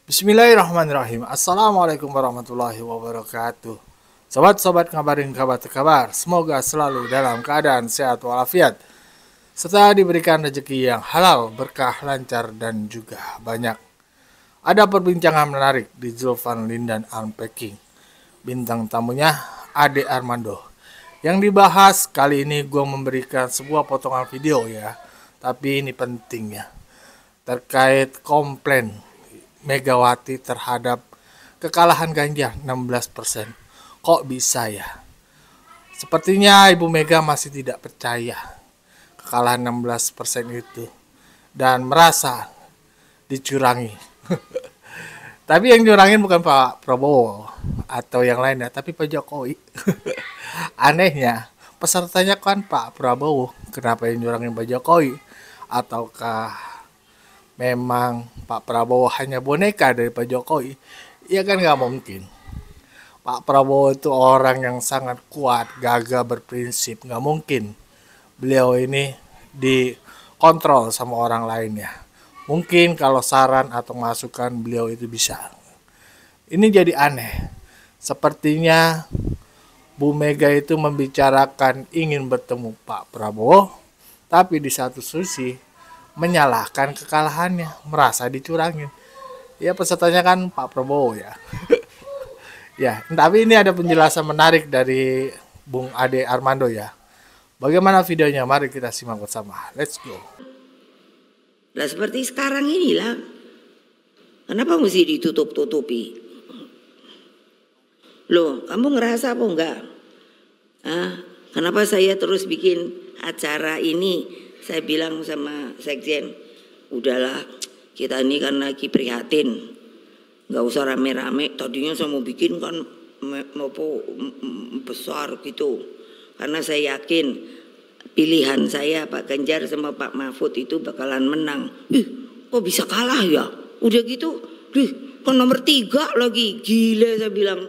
Bismillahirrahmanirrahim. Assalamualaikum warahmatullahi wabarakatuh. Sobat-sobat ngabarin kabar, semoga selalu dalam keadaan sehat walafiat, serta diberikan rezeki yang halal, berkah, lancar, dan juga banyak. Ada perbincangan menarik di Zulfan Lindan Unpacking. Bintang tamunya Ade Armando. Yang dibahas kali ini gue memberikan sebuah potongan video ya, tapi ini penting ya, terkait komplain Megawati terhadap kekalahan Ganjar 16%. Kok bisa ya? Sepertinya Ibu Mega masih tidak percaya kekalahan 16% itu dan merasa dicurangi. Tapi yang curangin bukan Pak Prabowo atau yang lainnya, tapi Pak Jokowi. Anehnya, pesertanya kan Pak Prabowo. Kenapa yang curangin Pak Jokowi? Ataukah memang Pak Prabowo hanya boneka dari Pak Jokowi? Ya kan nggak mungkin. Pak Prabowo itu orang yang sangat kuat, gagah, berprinsip. Nggak mungkin beliau ini dikontrol sama orang lainnya. Mungkin kalau saran atau masukan beliau itu bisa. Ini jadi aneh. Sepertinya Bu Mega itu membicarakan ingin bertemu Pak Prabowo, tapi di satu sisi menyalahkan kekalahannya, merasa dicurangin. Ya pesertanya kan Pak Prabowo ya. Ya, tapi ini ada penjelasan menarik dari Bung Ade Armando ya. Bagaimana videonya? Mari kita simak bersama. Let's go. Lah seperti sekarang inilah. Kenapa mesti ditutup-tutupi? Loh, kamu ngerasa apa enggak? Kenapa saya terus bikin acara ini? Saya bilang sama Sekjen, udahlah kita ini kan lagi prihatin, nggak usah rame-rame. Tadinya saya mau bikin kan besar gitu, karena saya yakin pilihan saya Pak Ganjar sama Pak Mahfud itu bakalan menang. Kok bisa kalah ya? Udah gitu, kan nomor 3 lagi, gila saya bilang.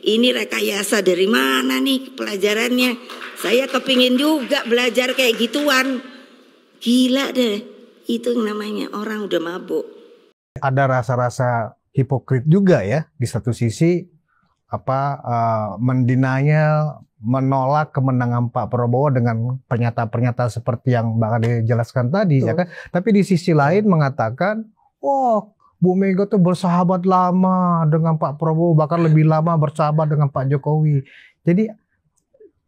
Ini rekayasa dari mana nih pelajarannya? Saya kepingin juga belajar kayak gituan. Gila deh, itu namanya orang udah mabuk. Ada rasa-rasa hipokrit juga ya, di satu sisi mendenial, menolak kemenangan Pak Prabowo dengan pernyataan-pernyataan seperti yang Bang Ade jelaskan tadi. Ya kan? Tapi di sisi lain mengatakan, oh Bu Mega tuh bersahabat lama dengan Pak Prabowo, bahkan lebih lama bersahabat dengan Pak Jokowi. Jadi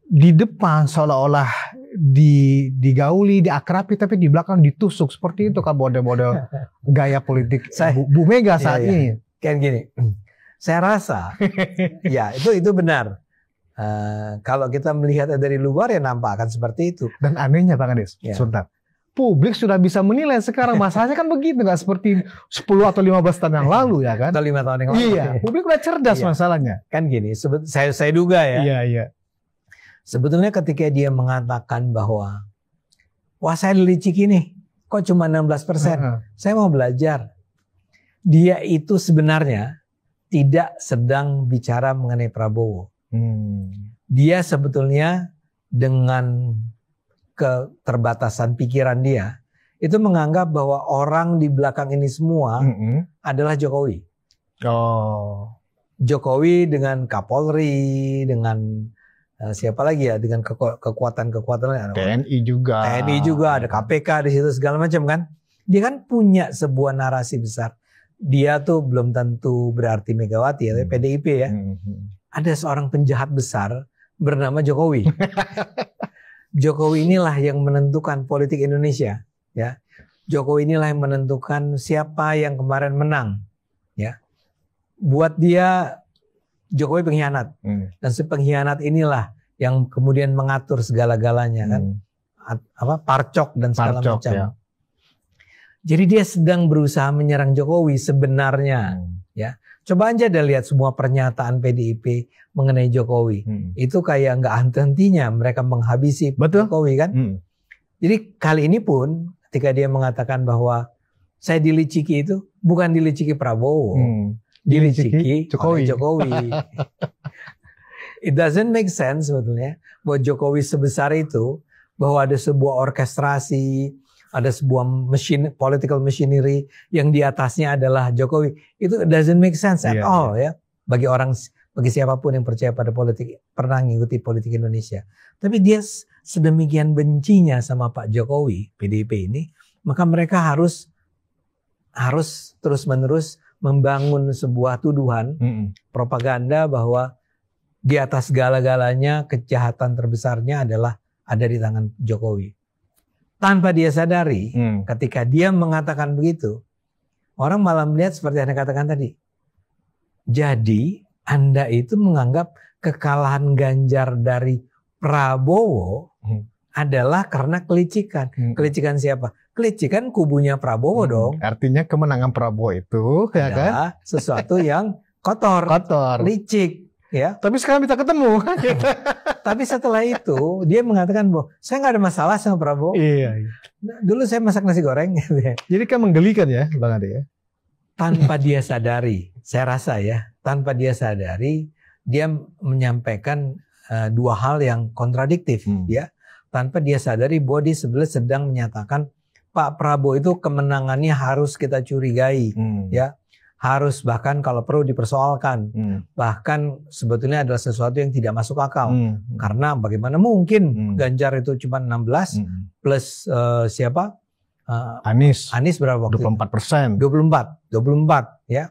di depan seolah-olah digauli, diakrabi, tapi di belakang ditusuk. Seperti itu kan model-model gaya politik Bu Mega saat ini. Kan gini, saya rasa ya itu benar. Kalau kita melihat dari luar ya nampak akan seperti itu. Dan anehnya Bang Ades, sebentar. Publik sudah bisa menilai sekarang. Masalahnya kan begitu, nggak seperti 10 atau 15 tahun yang lalu ya kan? Atau 5 tahun yang lalu. Iya, publik udah cerdas masalahnya. Kan gini, saya duga ya. Iya. Sebetulnya ketika dia mengatakan bahwa, wah saya diliciki nih, kok cuma 16%, saya mau belajar. Dia itu sebenarnya tidak sedang bicara mengenai Prabowo. Dia sebetulnya dengan keterbatasan pikiran dia, itu menganggap bahwa orang di belakang ini semua adalah Jokowi. Jokowi dengan Kapolri, dengan siapa lagi ya, dengan kekuatan-kekuatan TNI juga. TNI juga, ada KPK di situ segala macam kan. Dia kan punya sebuah narasi besar. Dia tuh belum tentu berarti Megawati ya, PDIP ya. Ada seorang penjahat besar bernama Jokowi. Jokowi inilah yang menentukan politik Indonesia, ya. Jokowi inilah yang menentukan siapa yang kemarin menang, ya. Buat dia Jokowi pengkhianat, dan si pengkhianat inilah yang kemudian mengatur segala-galanya kan, parcok dan segala macam. Ya. Jadi dia sedang berusaha menyerang Jokowi sebenarnya, ya. Coba aja deh lihat semua pernyataan PDIP mengenai Jokowi. Itu kayak nggak henti-hentinya mereka menghabisi Jokowi kan. Jadi kali ini pun ketika dia mengatakan bahwa saya diliciki itu bukan diliciki Prabowo. Diliciki Jokowi. It doesn't make sense sebetulnya bahwa Jokowi sebesar itu, bahwa ada sebuah orkestrasi, ada sebuah political machinery yang di atasnya adalah Jokowi. Itu doesn't make sense at all ya bagi siapapun yang percaya pada politik, pernah mengikuti politik Indonesia. Tapi dia sedemikian bencinya sama Pak Jokowi, PDIP ini, maka mereka harus terus-menerus membangun sebuah tuduhan propaganda bahwa di atas segala-galanya kejahatan terbesarnya adalah ada di tangan Jokowi. Tanpa dia sadari, ketika dia mengatakan begitu, orang malah melihat seperti Anda katakan tadi. Jadi Anda itu menganggap kekalahan Ganjar dari Prabowo adalah karena kelicikan. Kelicikan siapa? Kelicikan kubunya Prabowo dong. Artinya kemenangan Prabowo itu ya kan sesuatu yang kotor, licik. Ya. Tapi sekarang kita ketemu. Tapi setelah itu dia mengatakan bahwa saya nggak ada masalah sama Prabowo. Iya. Dulu saya masak nasi goreng. Jadi kan menggelikan ya, Bang Ade ya. Tanpa dia sadari, saya rasa ya, tanpa dia sadari, dia menyampaikan dua hal yang kontradiktif, ya. Tanpa dia sadari bahwa dia sebenarnya sedang menyatakan Pak Prabowo itu kemenangannya harus kita curigai, ya. Harus bahkan kalau perlu dipersoalkan, bahkan sebetulnya adalah sesuatu yang tidak masuk akal, karena bagaimana mungkin Ganjar itu cuma 16 plus siapa? Anies berapa waktu 24%. 24 ya.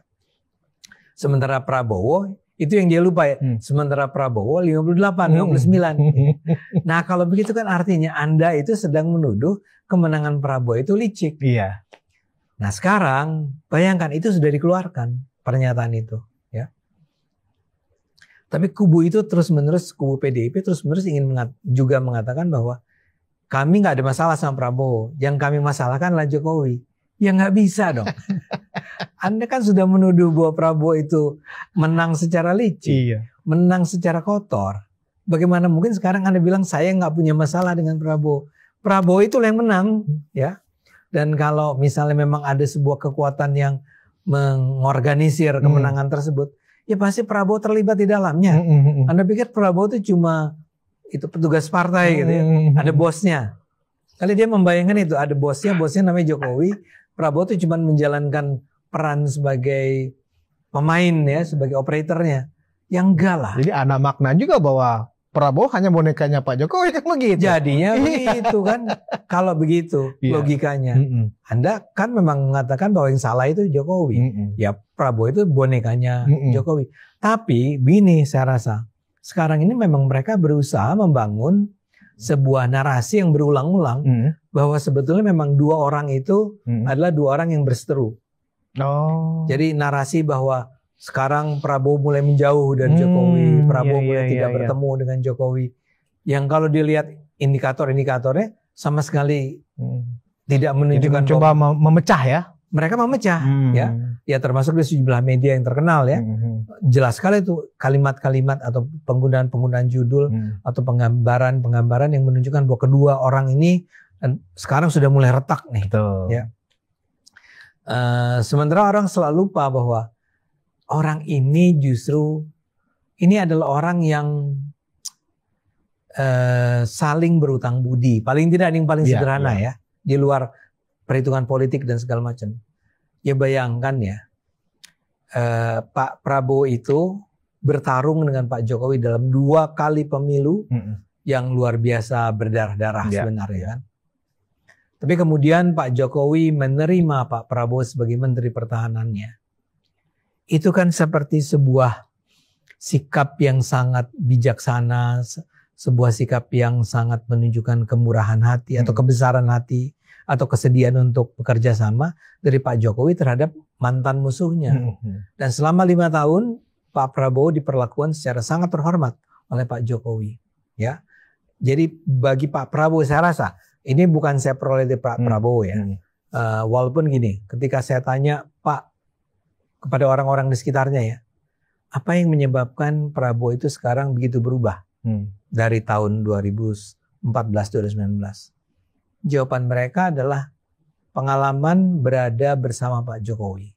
Sementara Prabowo itu yang dia lupa ya. Sementara Prabowo 58, 59. Nah, kalau begitu kan artinya Anda itu sedang menuduh kemenangan Prabowo itu licik. Iya. Nah, sekarang bayangkan itu sudah dikeluarkan pernyataan itu, ya. Tapi kubu itu terus-menerus, kubu PDIP terus-menerus ingin juga mengatakan bahwa kami nggak ada masalah sama Prabowo. Yang kami masalahkan adalah Jokowi. Ya nggak bisa dong. Anda kan sudah menuduh bahwa Prabowo itu menang secara licik, menang secara kotor. Bagaimana mungkin sekarang Anda bilang saya nggak punya masalah dengan Prabowo? Prabowo itu yang menang, ya. Dan kalau misalnya memang ada sebuah kekuatan yang mengorganisir kemenangan tersebut, ya pasti Prabowo terlibat di dalamnya. Anda pikir Prabowo itu cuma itu petugas partai gitu ya, ada bosnya. Kali dia membayangkan itu ada bosnya namanya Jokowi. Prabowo itu cuma menjalankan peran sebagai pemain ya, sebagai operatornya. Yang enggak lah. Jadi ada makna juga bahwa Prabowo hanya bonekanya Pak Jokowi kan begitu. Jadinya begitu kan. Kalau begitu logikanya. Anda kan memang mengatakan bahwa yang salah itu Jokowi. Ya Prabowo itu bonekanya Jokowi. Tapi begini saya rasa. Sekarang ini memang mereka berusaha membangun sebuah narasi yang berulang-ulang bahwa sebetulnya memang dua orang itu adalah dua orang yang berseteru. Jadi narasi bahwa sekarang Prabowo mulai menjauh dari Jokowi, Prabowo mulai tidak bertemu dengan Jokowi. Yang kalau dilihat indikator-indikatornya sama sekali tidak menunjukkan. Jadi mencoba memecah ya. Mereka memecah ya termasuk di sejumlah media yang terkenal ya. Jelas sekali itu kalimat-kalimat atau penggunaan judul atau penggambaran yang menunjukkan bahwa kedua orang ini sekarang sudah mulai retak nih. Betul. Ya. Sementara orang selalu lupa bahwa orang ini justru ini adalah orang yang saling berutang budi. Paling tidak yang paling sederhana ya di luar perhitungan politik dan segala macam. Ya bayangkan ya, Pak Prabowo itu bertarung dengan Pak Jokowi dalam 2 kali pemilu yang luar biasa berdarah-darah sebenarnya kan. Tapi kemudian Pak Jokowi menerima Pak Prabowo sebagai Menteri Pertahanannya. Itu kan seperti sebuah sikap yang sangat bijaksana, sebuah sikap yang sangat menunjukkan kemurahan hati atau kebesaran hati atau kesediaan untuk bekerja sama dari Pak Jokowi terhadap mantan musuhnya. Dan selama 5 tahun Pak Prabowo diperlakukan secara sangat terhormat oleh Pak Jokowi. Ya, jadi bagi Pak Prabowo saya rasa ini bukan saya peroleh dari Pak Prabowo ya. Walaupun gini, ketika saya tanya Pak kepada orang-orang di sekitarnya ya, apa yang menyebabkan Prabowo itu sekarang begitu berubah dari tahun 2014-2019? Jawaban mereka adalah pengalaman berada bersama Pak Jokowi.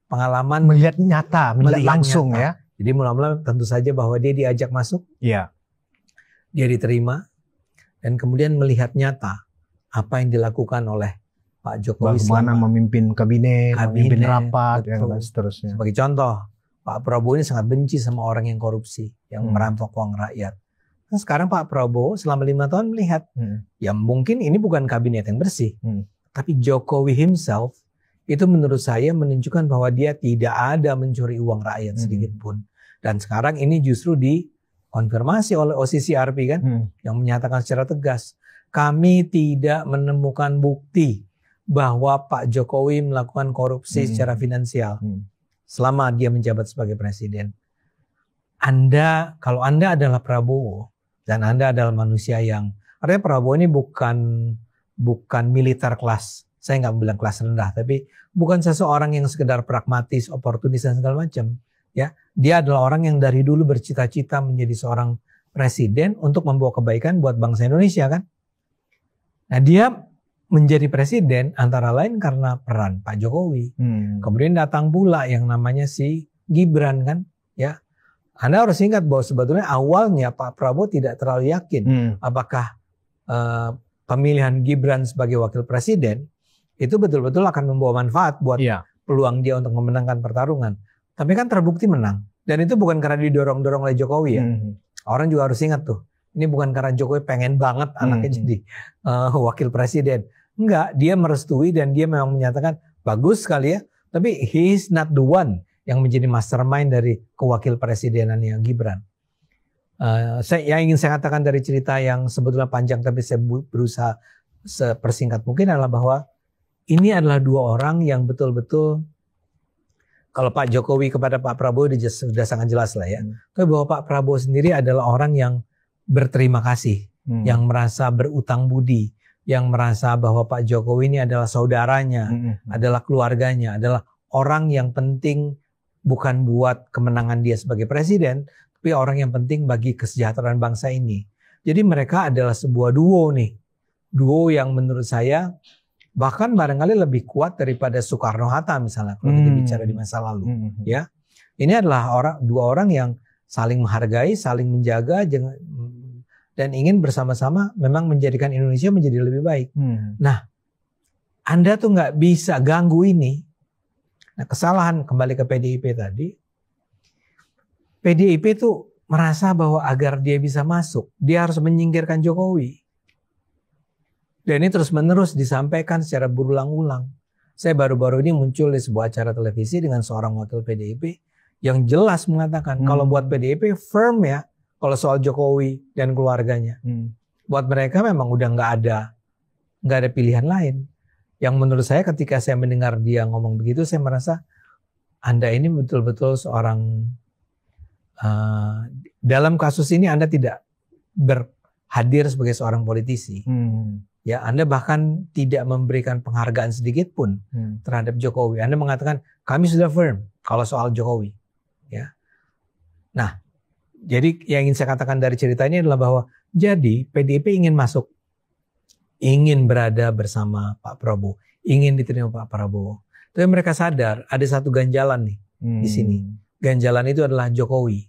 Pengalaman melihat nyata, melihat langsung nyata. Ya. Jadi mula-mula tentu saja bahwa dia diajak masuk, dia diterima, dan kemudian melihat nyata apa yang dilakukan oleh Pak Jokowi bagaimana memimpin kabinet, memimpin rapat, betul. dan seterusnya. Sebagai contoh, Pak Prabowo ini sangat benci sama orang yang korupsi, yang merampok uang rakyat. Nah, sekarang Pak Prabowo selama 5 tahun melihat, ya mungkin ini bukan kabinet yang bersih, tapi Jokowi himself itu menurut saya menunjukkan bahwa dia tidak ada mencuri uang rakyat sedikit pun. Dan sekarang ini justru dikonfirmasi oleh OCCRP kan, yang menyatakan secara tegas, kami tidak menemukan bukti bahwa Pak Jokowi melakukan korupsi secara finansial selama dia menjabat sebagai presiden. Kalau Anda adalah Prabowo dan Anda adalah manusia yang, artinya Prabowo ini bukan militer kelas, saya nggak bilang kelas rendah, tapi bukan seseorang yang sekedar pragmatis, oportunis dan segala macam. Ya, dia adalah orang yang dari dulu bercita-cita menjadi seorang presiden untuk membawa kebaikan buat bangsa Indonesia kan. Nah, dia menjadi presiden antara lain karena peran Pak Jokowi. Kemudian datang pula yang namanya si Gibran kan, ya. Anda harus ingat bahwa sebetulnya awalnya Pak Prabowo tidak terlalu yakin apakah pemilihan Gibran sebagai wakil presiden itu betul-betul akan membawa manfaat buat peluang dia untuk memenangkan pertarungan. Tapi kan terbukti menang. Dan itu bukan karena didorong-dorong oleh Jokowi ya. Orang juga harus ingat tuh. Ini bukan karena Jokowi pengen banget anaknya jadi wakil presiden. Enggak, dia merestui dan dia memang menyatakan bagus sekali ya. Tapi he is not the one yang menjadi mastermind dari kewakil presidenannya Gibran. Yang ingin saya katakan dari cerita yang sebetulnya panjang tapi saya berusaha sepersingkat mungkin adalah bahwa ini adalah 2 orang yang betul-betul, kalau Pak Jokowi kepada Pak Prabowo sudah sangat jelas lah ya. Tapi bahwa Pak Prabowo sendiri adalah orang yang berterima kasih, yang merasa berutang budi, yang merasa bahwa Pak Jokowi ini adalah saudaranya, adalah keluarganya, adalah orang yang penting bukan buat kemenangan dia sebagai presiden, tapi orang yang penting bagi kesejahteraan bangsa ini. Jadi mereka adalah sebuah duo nih. Duo yang menurut saya bahkan barangkali lebih kuat daripada Soekarno-Hatta misalnya kalau kita bicara di masa lalu. Ya, ini adalah 2 orang yang saling menghargai, saling menjaga, dan ingin bersama-sama memang menjadikan Indonesia menjadi lebih baik. Nah, Anda tuh nggak bisa ganggu ini. Nah, kesalahan kembali ke PDIP tadi. PDIP tuh merasa bahwa agar dia bisa masuk, dia harus menyingkirkan Jokowi. Dan ini terus-menerus disampaikan secara berulang-ulang. Saya baru-baru ini muncul di sebuah acara televisi dengan seorang wakil PDIP yang jelas mengatakan kalau buat PDIP firm ya kalau soal Jokowi dan keluarganya. Buat mereka memang udah nggak ada pilihan lain. Yang menurut saya ketika saya mendengar dia ngomong begitu, saya merasa Anda ini betul-betul seorang dalam kasus ini Anda tidak berhadir sebagai seorang politisi. Ya, Anda bahkan tidak memberikan penghargaan sedikit pun terhadap Jokowi. Anda mengatakan kami sudah firm kalau soal Jokowi. Ya, nah, jadi yang ingin saya katakan dari cerita ini adalah bahwa jadi PDIP ingin masuk, ingin berada bersama Pak Prabowo, ingin diterima Pak Prabowo. Tapi mereka sadar ada satu ganjalan nih di sini. Ganjalan itu adalah Jokowi.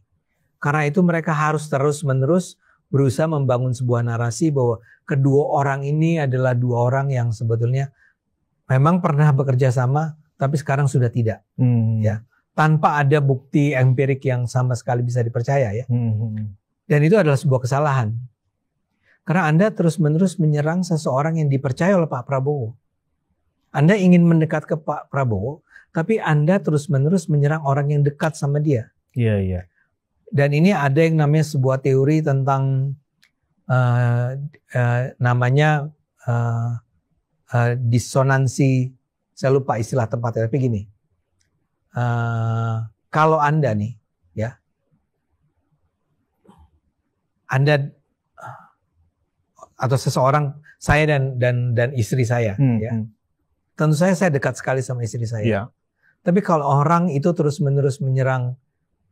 Karena itu mereka harus terus-menerus berusaha membangun sebuah narasi bahwa kedua orang ini adalah 2 orang yang sebetulnya memang pernah bekerja sama, tapi sekarang sudah tidak. Ya, tanpa ada bukti empirik yang sama sekali bisa dipercaya ya. Dan itu adalah sebuah kesalahan. Karena Anda terus-menerus menyerang seseorang yang dipercaya oleh Pak Prabowo. Anda ingin mendekat ke Pak Prabowo, tapi Anda terus-menerus menyerang orang yang dekat sama dia. Iya. Dan ini ada yang namanya sebuah teori tentang namanya disonansi. Saya lupa istilah tempatnya, tapi gini. Kalau Anda nih, ya, Anda atau seseorang, saya dan istri saya, ya, tentu saya dekat sekali sama istri saya. Tapi kalau orang itu terus-menerus menyerang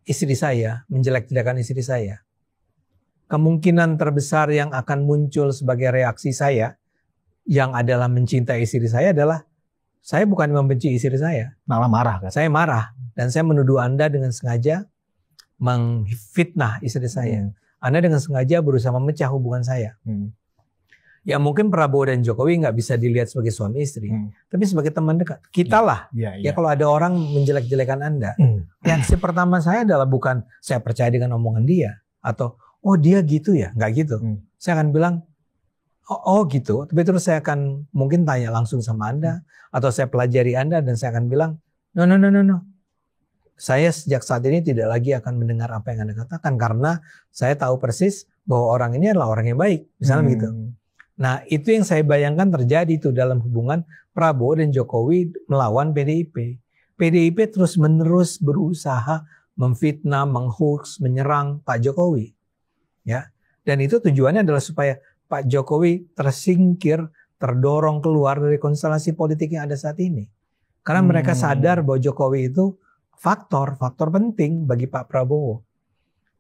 istri saya, menjelek-jelekan istri saya, kemungkinan terbesar yang akan muncul sebagai reaksi saya, yang adalah mencintai istri saya adalah, saya bukan membenci istri saya. Malah marah kan? Saya marah. Dan saya menuduh Anda dengan sengaja memfitnah istri saya. Anda dengan sengaja berusaha memecah hubungan saya. Ya mungkin Prabowo dan Jokowi nggak bisa dilihat sebagai suami istri, tapi sebagai teman dekat. Kita lah. Ya kalau ada orang menjelek-jelekan Anda, reaksi pertama saya adalah bukan saya percaya dengan omongan dia atau oh dia gitu ya, nggak gitu. Saya akan bilang oh gitu. Tapi terus saya akan mungkin tanya langsung sama Anda atau saya pelajari Anda dan saya akan bilang no. Saya sejak saat ini tidak lagi akan mendengar apa yang Anda katakan karena saya tahu persis bahwa orang ini adalah orang yang baik, misalnya begitu. Nah, itu yang saya bayangkan terjadi itu dalam hubungan Prabowo dan Jokowi melawan PDIP. PDIP terus-menerus berusaha memfitnah, menghoax, menyerang Pak Jokowi. Ya. Dan itu tujuannya adalah supaya Pak Jokowi tersingkir, terdorong keluar dari konstelasi politik yang ada saat ini. Karena mereka sadar bahwa Jokowi itu faktor penting bagi Pak Prabowo.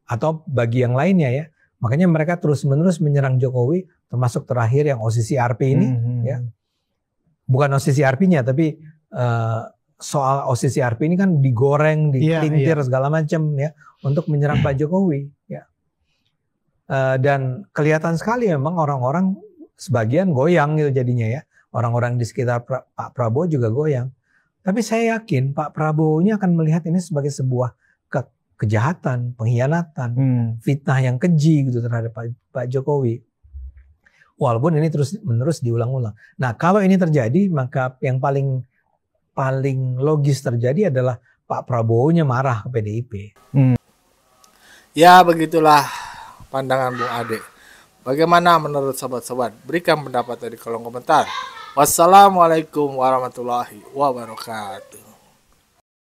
Atau bagi yang lainnya ya. Makanya mereka terus-menerus menyerang Jokowi, termasuk terakhir yang OCCRP ini, ya. Bukan OCCRP-nya, tapi soal OCCRP ini kan digoreng, dipelintir segala macam ya, untuk menyerang Pak Jokowi, ya. Dan kelihatan sekali memang orang-orang sebagian goyang gitu jadinya ya, orang-orang di sekitar Pak Prabowo juga goyang. Tapi saya yakin Pak Prabowo-nya akan melihat ini sebagai sebuah kejahatan, pengkhianatan, fitnah yang keji gitu terhadap Pak Jokowi. Walaupun ini terus-menerus diulang-ulang. Nah, kalau ini terjadi, maka yang paling logis terjadi adalah Pak Prabowo-nya marah ke PDIP. Ya, begitulah pandangan Bung Ade. Bagaimana menurut sobat-sobat? Berikan pendapatnya di kolom komentar. Wassalamualaikum warahmatullahi wabarakatuh.